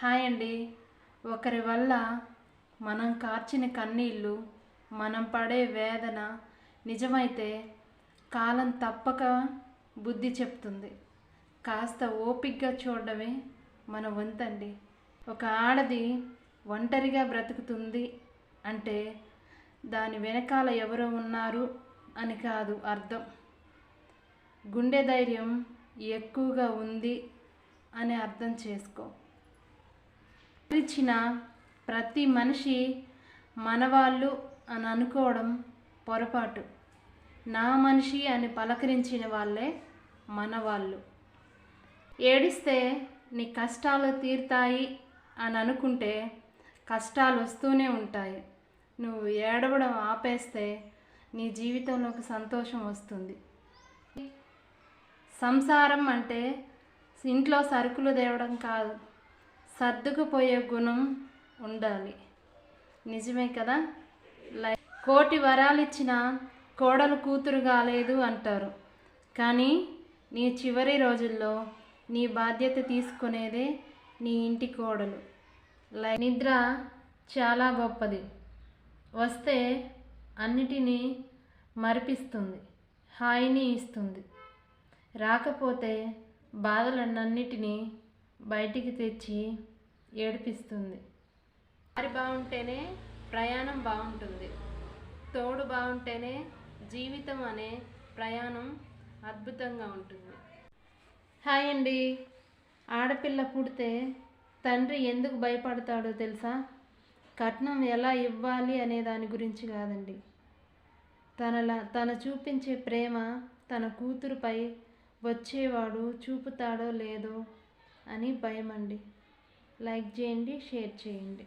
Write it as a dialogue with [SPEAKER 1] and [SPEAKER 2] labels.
[SPEAKER 1] Hi అండి. ఒకరి వల్ల మనం కార్చిన కన్నీళ్ళు, మనం పడే వేదన నిజమైతే కాలం తప్పక బుద్ధి చెప్తుంది. కాస్త ఓపికగా చూడడమే మన వంతండి. ఒక ఆడది ఒంటరిగా బ్రతుకుతుంది అంటే దాని వెనకాల ఎవరో ఉన్నారు అని కాదు అర్థం. గుండె ధైర్యం ఎక్కువగా ఉంది అని అర్థం చేసుకో. ఇచ్చిన ప్రతి మనిషి మనవాళ్ళు అని అనుకోవడం పొరపాటు. నా మనిషి అని పలకరించిన వాళ్ళే మనవాళ్ళు. ఏడిస్తే నీ కష్టాలు తీరుతాయి అని అనుకుంటే కష్టాలు వస్తూనే ఉంటాయి. నువ్వు ఏడవడం ఆపేస్తే నీ జీవితంలో ఒక సంతోషం వస్తుంది. సంసారం అంటే ఇంట్లో సరుకులు తేవడం కాదు, సర్దుకుపోయే గుణం ఉండాలి. నిజమే కదా? కోటి వరాలు ఇచ్చిన కోడలు కూతురు కాలేదు అంటారు, కానీ నీ చివరి రోజుల్లో నీ బాధ్యత తీసుకునేదే నీ ఇంటి కోడలు. నిద్ర చాలా గొప్పది. వస్తే అన్నిటినీ మరిపిస్తుంది, హాయిని ఇస్తుంది. రాకపోతే బాధలన్నిటినీ బయటికి తెచ్చి ఏడిపిస్తుంది. దారి బాగుంటేనే ప్రయాణం బాగుంటుంది. తోడు బాగుంటేనే జీవితం అనే ప్రయాణం అద్భుతంగా ఉంటుంది. హాయ్ అండి. ఆడపిల్ల పుడితే తండ్రి ఎందుకు భయపడతాడో తెలుసా? కట్నం ఎలా ఇవ్వాలి అనే దాని గురించి కాదండి. తన చూపించే ప్రేమ తన కూతురుపై వచ్చేవాడు చూపుతాడో లేదో అని భయం అండి. లైక్ చేయండి, షేర్ చేయండి.